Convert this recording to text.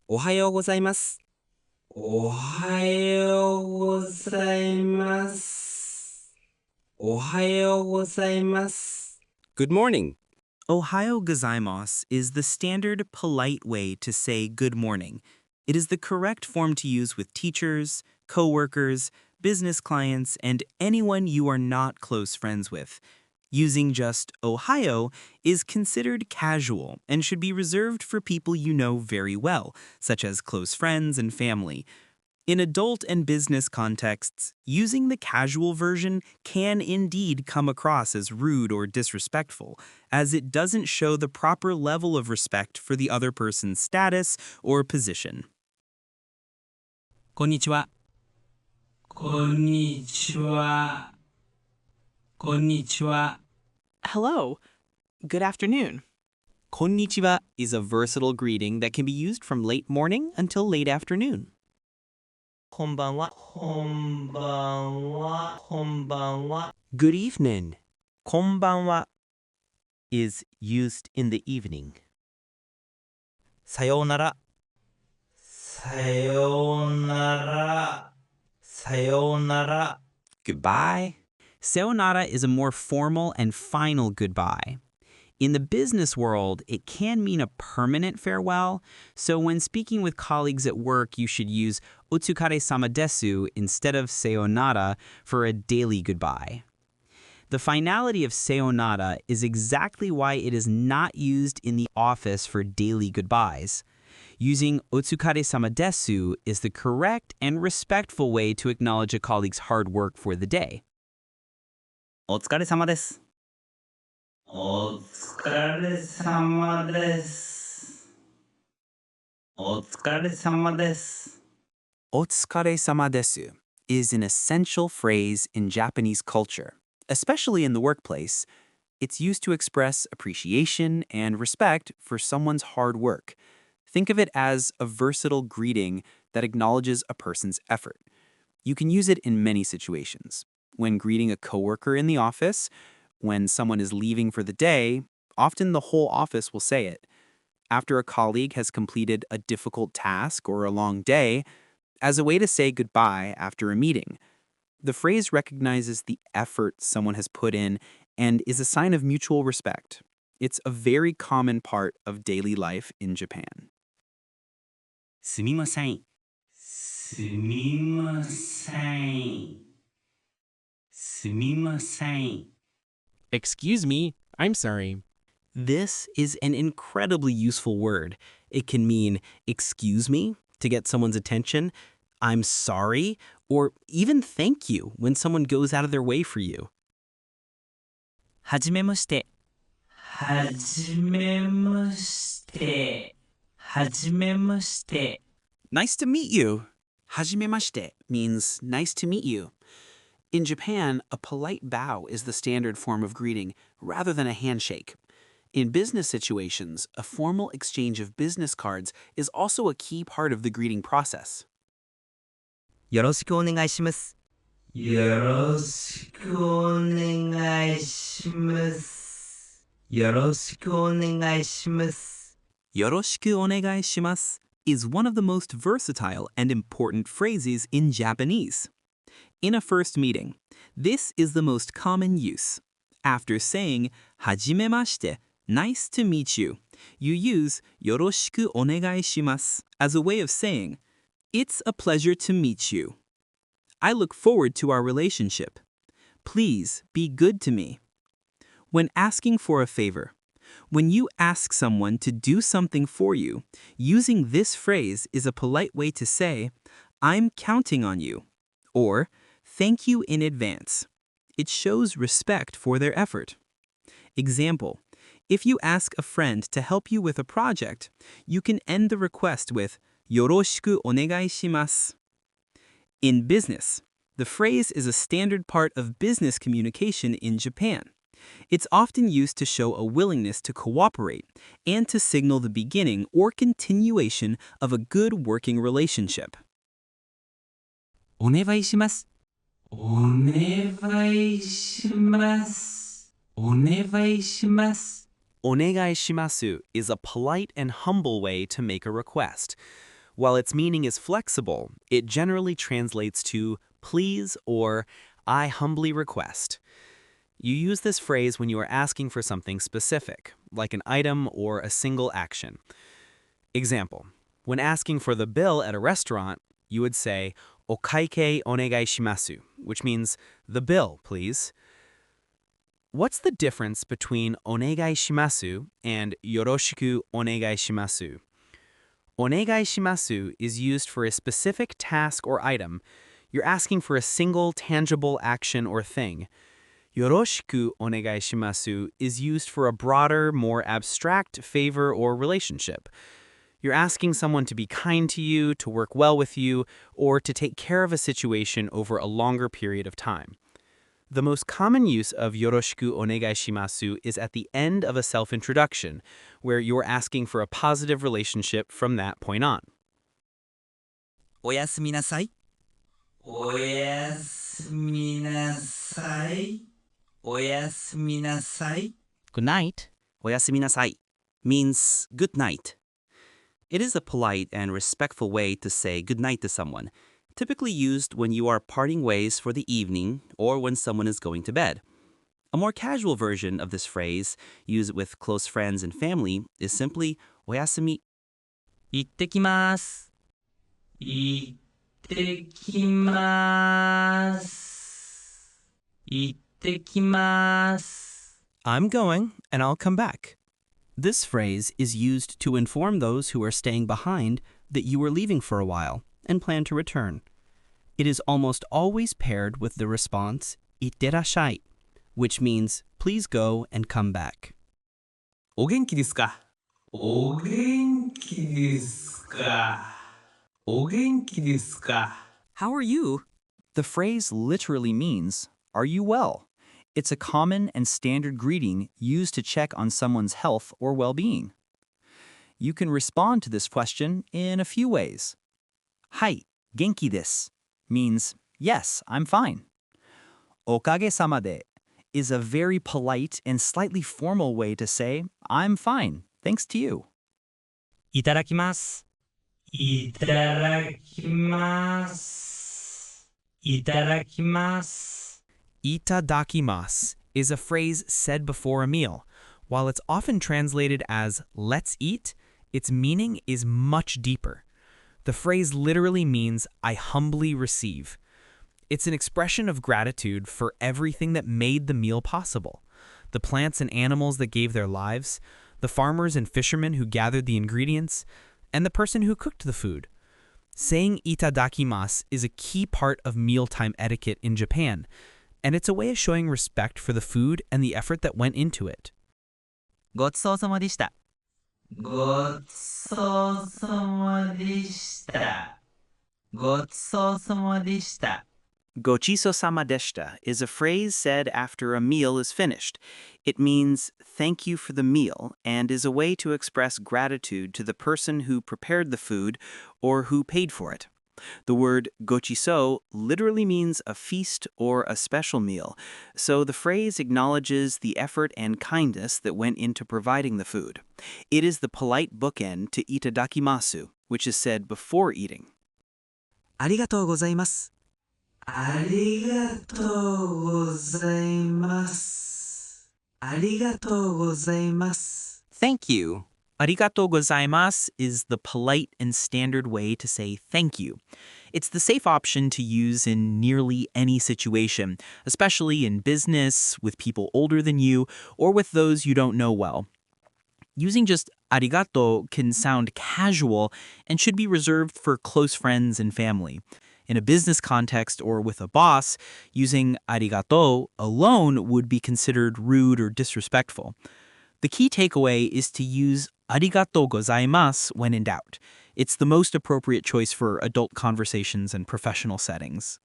おはようございます。おはようございます。おはようございます。Good morning. Ohayou gozaimasu is the standard polite way to say good morning. It is the correct form to use with teachers, coworkers, business clients, and anyone you are not close friends with. Using just Ohayou is considered casual and should be reserved for people you know very well, such as close friends and family. In adult and business contexts, using the casual version can indeed come across as rude or disrespectful, as it doesn't show the proper level of respect for the other person's status or position. こんにちは。こんにちは。こんにちは。Hello. Good afternoon. Konnichiwa is a versatile greeting that can be used from late morning until late afternoon. こんばんは。こんばんは。こんばんは。Good evening こんばんは is used in the evening. さようなら。さようなら。さようなら。Goodbye. Sayonara is a more formal and final goodbye. In the business world, it can mean a permanent farewell, so when speaking with colleagues at work, you should use Otsukaresamadesu instead of Sayonara for a daily goodbye. The finality of Sayonara is exactly why it is not used in the office for daily goodbyes. Using Otsukaresamadesu is the correct and respectful way to acknowledge a colleague's hard work for the day. お疲れ様です。お疲れ様です。お疲れ様です。Otsukaresamadesu is an essential phrase in Japanese culture, especially in the workplace. It's used to express appreciation and respect for someone's hard work. Think of it as a versatile greeting that acknowledges a person's effort. You can use it in many situations. When greeting a coworker in the office, when someone is leaving for the day, often the whole office will say it. After a colleague has completed a difficult task or a long day, as a way to say goodbye after a meeting. The phrase recognizes the effort someone has put in and is a sign of mutual respect. It's a very common part of daily life in Japan. すみません。すみません。すみません。Excuse me. I'm sorry. This is an incredibly useful word. It can mean excuse me to get someone's attention, I'm sorry, or even thank you when someone goes out of their way for you. はじめまして。はじめまして。はじめまして。 Nice to meet you. Hajimemashite means nice to meet you. In Japan, a polite bow is the standard form of greeting rather than a handshake. In business situations, a formal exchange of business cards is also a key part of the greeting process. よろしくお願いします。よろしくお願いします。よろしくお願いします。 Yoroshiku onegai shimasu is one of the most versatile and important phrases in Japanese. In a first meeting, this is the most common use. After saying Hajimemashite, nice to meet you, you use Yoroshiku onegai shimasu as a way of saying, it's a pleasure to meet you. I look forward to our relationship. Please be good to me. When asking for a favor, when you ask someone to do something for you, using this phrase is a polite way to say, I'm counting on you, or thank you in advance. It shows respect for their effort. Example, if you ask a friend to help you with a project, you can end the request with yoroshiku onegai shimasu. In business, the phrase is a standard part of business communication in Japan. It's often used to show a willingness to cooperate and to signal the beginning or continuation of a good working relationship. お願いします。お願いします。お願いします。onegaishimasu is a polite and humble way to make a request. While its meaning is flexible, it generally translates to please or I humbly request. You use this phrase when you are asking for something specific, like an item or a single action. Example, when asking for the bill at a restaurant, you would say, "Okaike onegaishimasu," which means the bill, please. What's the difference between onegaishimasu and yoroshiku onegaishimasu? Onegaishimasu is used for a specific task or item. You're asking for a single tangible action or thing. Yoroshiku onegaishimasu is used for a broader, more abstract favor or relationship. You're asking someone to be kind to you, to work well with you, or to take care of a situation over a longer period of time. The most common use of yoroshiku onegaishimasu is at the end of a self-introduction, where you're asking for a positive relationship from that point on. おやすみなさい。おやすみなさい。おやすみなさい。 Good night. おやすみなさい means good night. It is a polite and respectful way to say good night to someone, typically used when you are parting ways for the evening or when someone is going to bed. A more casual version of this phrase, used with close friends and family, is simply おやすみ。行ってきます。行ってきます。行ってきます。 I'm going, and I'll come back. This phrase is used to inform those who are staying behind that you are leaving for a while and plan to return. It is almost always paired with the response 行ってらっしゃい, which means please go and come back. お元気ですか？お元気ですか？お元気ですか？ How are you? The phrase literally means, are you well? It's a common and standard greeting used to check on someone's health or well-being. You can respond to this question in a few ways. はい、元気です means, yes, I'm fine. おかげさまで is a very polite and slightly formal way to say, I'm fine, thanks to you. いただきます。いただきます。いただきます。 Itadakimasu is a phrase said before a meal. While it's often translated as let's eat, its meaning is much deeper. The phrase literally means I humbly receive. It's an expression of gratitude for everything that made the meal possible. The plants and animals that gave their lives, the farmers and fishermen who gathered the ingredients, and the person who cooked the food. Saying itadakimasu is a key part of mealtime etiquette in Japan, and it's a way of showing respect for the food and the effort that went into it. ごちそうさまでした。ごちそうさまでした。ごちそうさまでした。 Gochiso-sama deshita is a phrase said after a meal is finished. It means thank you for the meal and is a way to express gratitude to the person who prepared the food or who paid for it. The word gochiso literally means a feast or a special meal, so the phrase acknowledges the effort and kindness that went into providing the food. It is the polite bookend to itadakimasu, which is said before eating. ありがとうございます。ありがとうございます。ありがとうございます。 Thank you. Arigatou gozaimasu is the polite and standard way to say thank you. It's the safe option to use in nearly any situation, especially in business, with people older than you, or with those you don't know well. Using just arigato can sound casual and should be reserved for close friends and family. In a business context or with a boss, using arigato alone would be considered rude or disrespectful. The key takeaway is to use arigatou gozaimasu when in doubt. It's the most appropriate choice for adult conversations and professional settings.